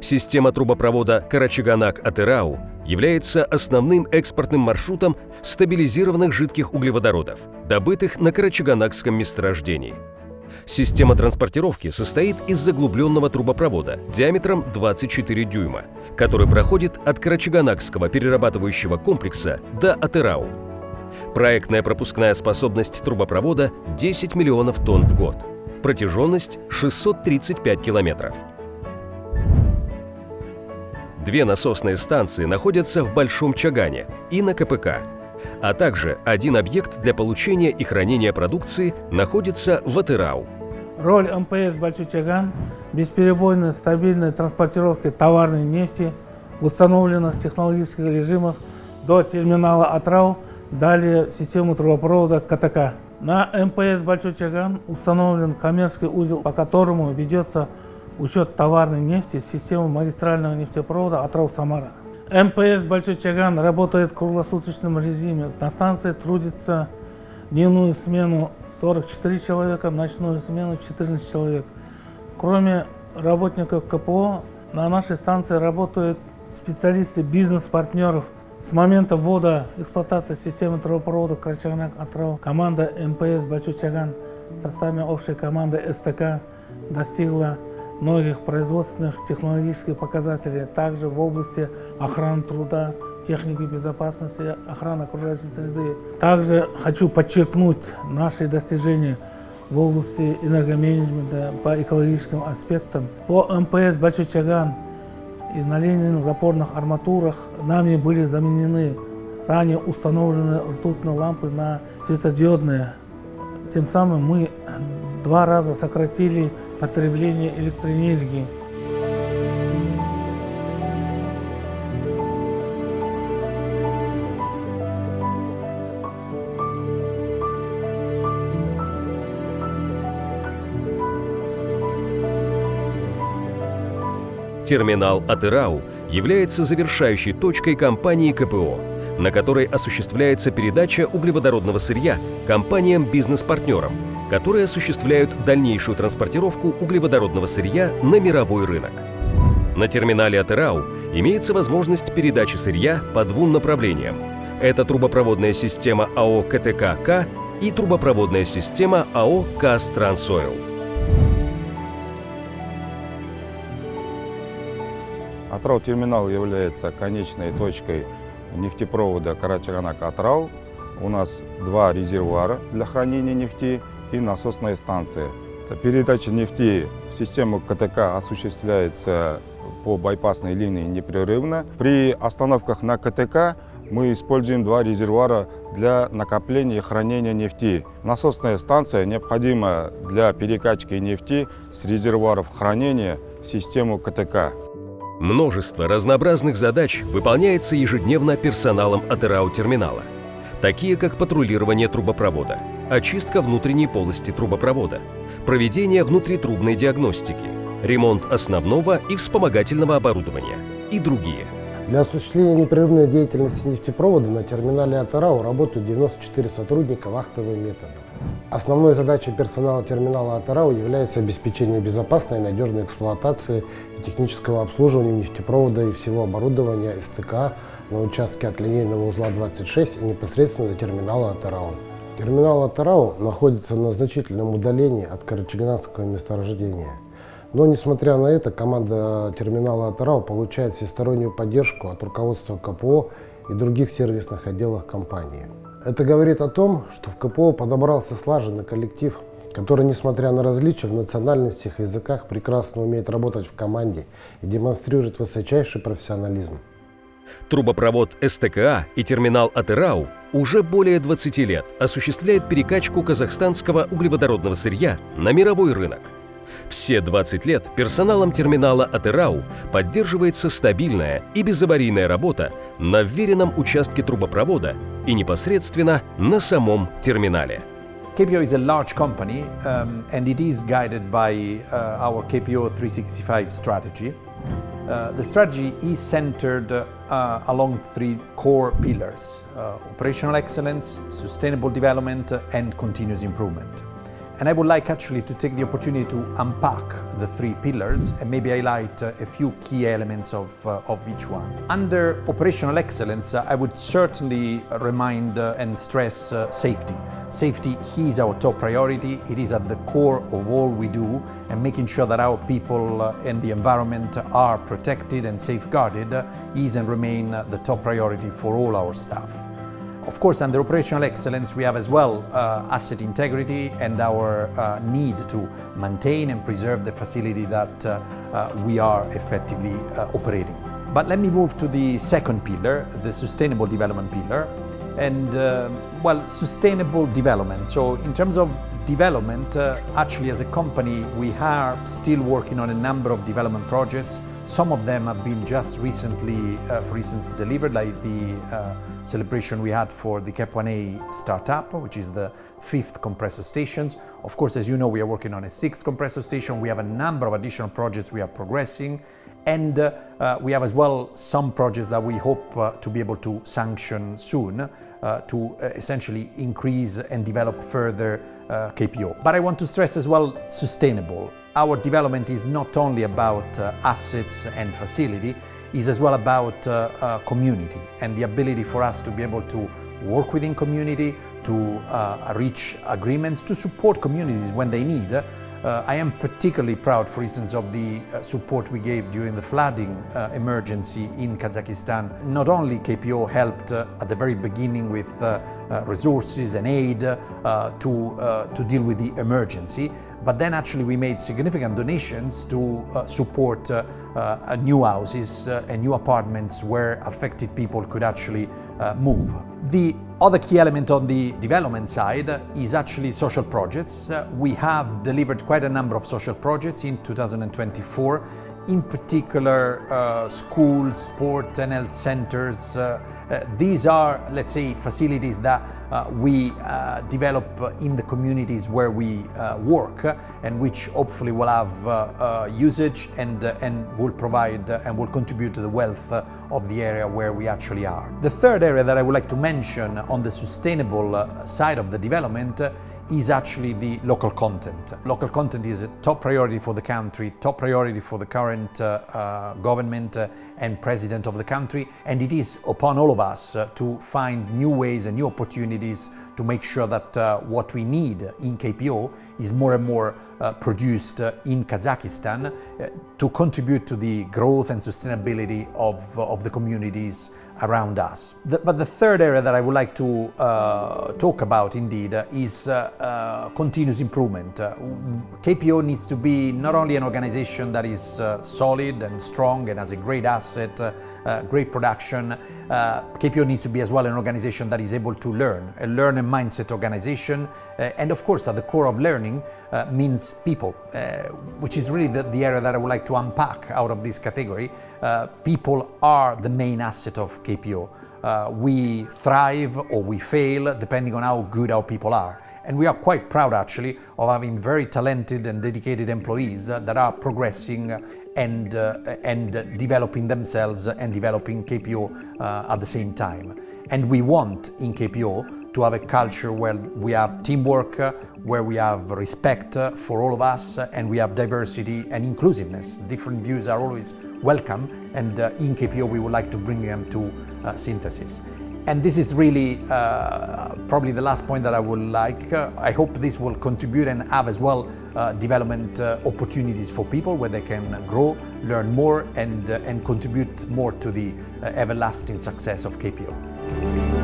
Система трубопровода Карачаганак-Атырау является основным экспортным маршрутом стабилизированных жидких углеводородов, добытых на Карачаганакском месторождении. Система транспортировки состоит из заглубленного трубопровода диаметром 24 дюйма, который проходит от Карачаганакского перерабатывающего комплекса до Атырау. Проектная пропускная способность трубопровода 10 миллионов тонн в год. Протяженность 635 километров. Две насосные станции находятся в Большом Чагане и на КПК, а также один объект для получения и хранения продукции находится в Атырау. Роль МПС «Большой Чаган» – бесперебойной стабильной транспортировки товарной нефти в установленных технологических режимах до терминала Атырау, далее систему трубопровода КТК. На МПС «Большой Чаган» установлен коммерческий узел, по которому ведется учет товарной нефти с системы магистрального нефтепровода Атырау-Самара. МПС «Большой Чаган» работает в круглосуточном режиме. На станции трудится дневную смену 44 человека, ночную смену 14 человек. Кроме работников КПО, на нашей станции работают специалисты бизнес-партнеров. С момента ввода эксплуатации системы трубопровода Карачаганак-Атырау команда МПС «Большой Чаган» в составе общей команды СТК достигла многих производственных технологических показателей, также в области охраны труда, техники безопасности, охраны окружающей среды. Также хочу подчеркнуть наши достижения в области энергоменеджмента по экологическим аспектам. По МПС «Большой Чаган» и на линейных запорных арматурах нами были заменены ранее установленные ртутные лампы на светодиодные. Тем самым мы 2 раза сократили потребление электроэнергии. Терминал Атырау является завершающей точкой компании КПО, на которой осуществляется передача углеводородного сырья компаниям-бизнес-партнерам, которые осуществляют дальнейшую транспортировку углеводородного сырья на мировой рынок. На терминале Атырау имеется возможность передачи сырья по 2 направлениям. Это трубопроводная система АО КТК-К и трубопроводная система АО КАЗ Трансойл. Атырау Терминал является конечной точкой нефтепровода Карачаганака-Атырау. У нас 2 резервуара для хранения нефти и насосная станция. Передача нефти в систему КТК осуществляется по байпасной линии непрерывно. При остановках на КТК мы используем 2 резервуара для накопления и хранения нефти. Насосная станция необходима для перекачки нефти с резервуаров хранения в систему КТК. Множество разнообразных задач выполняется ежедневно персоналом Атырау Терминала, такие как патрулирование трубопровода, очистка внутренней полости трубопровода, проведение внутритрубной диагностики, ремонт основного и вспомогательного оборудования и другие. Для осуществления непрерывной деятельности нефтепровода на терминале Атырау работают 94 сотрудника вахтовым методом. Основной задачей персонала терминала Атырау является обеспечение безопасной и надежной эксплуатации и технического обслуживания нефтепровода и всего оборудования СТК на участке от линейного узла 26 и непосредственно до терминала Атырау. Терминал Атырау находится на значительном удалении от Карачаганакского месторождения. Но, несмотря на это, команда терминала Атырау получает всестороннюю поддержку от руководства КПО и других сервисных отделов компании. Это говорит о том, что в КПО подобрался слаженный коллектив, который, несмотря на различия в национальностях и языках, прекрасно умеет работать в команде и демонстрирует высочайший профессионализм. Трубопровод СТКА и терминал Атырау уже более 20 лет осуществляет перекачку казахстанского углеводородного сырья на мировой рынок. Все 20 лет персоналом терминала Атырау поддерживается стабильная и безаварийная работа на вверенном участке трубопровода и непосредственно на самом терминале. KPO is a large company and it is guided by our KPO 365 strategy. The strategy is centered along 3 core pillars: operational excellence, sustainable development and continuous improvement. And I would like actually to take the opportunity to unpack the three pillars and maybe highlight a few key elements of each one. Under operational excellence, I would certainly remind and stress safety. Safety is our top priority. It is at the core of all we do, and making sure that our people and the environment are protected and safeguarded is and remain the top priority for all our staff. Of course, under operational excellence, we have as well asset integrity and our need to maintain and preserve the facility that we are effectively operating. But let me move to the second pillar, the sustainable development pillar. And well, sustainable development. So in terms of development, actually as a company, we are still working on a number of development projects. Some of them have been just recently, for instance, delivered, like the celebration we had for the Cap 1A startup, which is the 5th compressor stations. Of course, as you know, we are working on a 6th compressor station. We have a number of additional projects we are progressing. And we have as well some projects that we hope to be able to sanction soon to essentially increase and develop further KPO. But I want to stress as well sustainable. Our development is not only about assets and facility, it's as well about community and the ability for us to be able to work within community, to reach agreements, to support communities when they need. I am particularly proud, for instance, of the support we gave during the flooding emergency in Kazakhstan. Not only KPO helped at the very beginning with resources and aid to deal with the emergency, but then actually we made significant donations to support new houses and new apartments where affected people could actually move. The other key element on the development side is actually social projects. We have delivered quite a number of social projects in 2024, in particular schools, sport and health centers. These are, let's say, facilities that we develop in the communities where we work and which hopefully will have usage and will provide and will contribute to the wealth of the area where we actually are. The third area that I would like to mention on the sustainable side of the development is actually the local content. Local content is a top priority for the country, top priority for the current government and president of the country, and it is upon all of us to find new ways and new opportunities to make sure that what we need in KPO is more and more produced in Kazakhstan to contribute to the growth and sustainability of the communities around us. But the third area that I would like to talk about indeed is continuous improvement. KPO needs to be not only an organization that is solid and strong and has a great asset, great production. KPO needs to be as well an organization that is able to learn, a learner mindset organization. And of course, at the core of learning means people, which is really the area that I would like to unpack out of this category. People are the main asset of KPO. We thrive or we fail depending on how good our people are. And we are quite proud actually of having very talented and dedicated employees that are progressing and developing themselves and developing KPO at the same time. And we want in KPO to have a culture where we have teamwork, where we have respect for all of us, and we have diversity and inclusiveness. Different views are always welcome, and in KPO we would like to bring them to synthesis. And this is really probably the last point that I would like. I hope this will contribute and have as well development opportunities for people where they can grow, learn more, and contribute more to the everlasting success of KPO.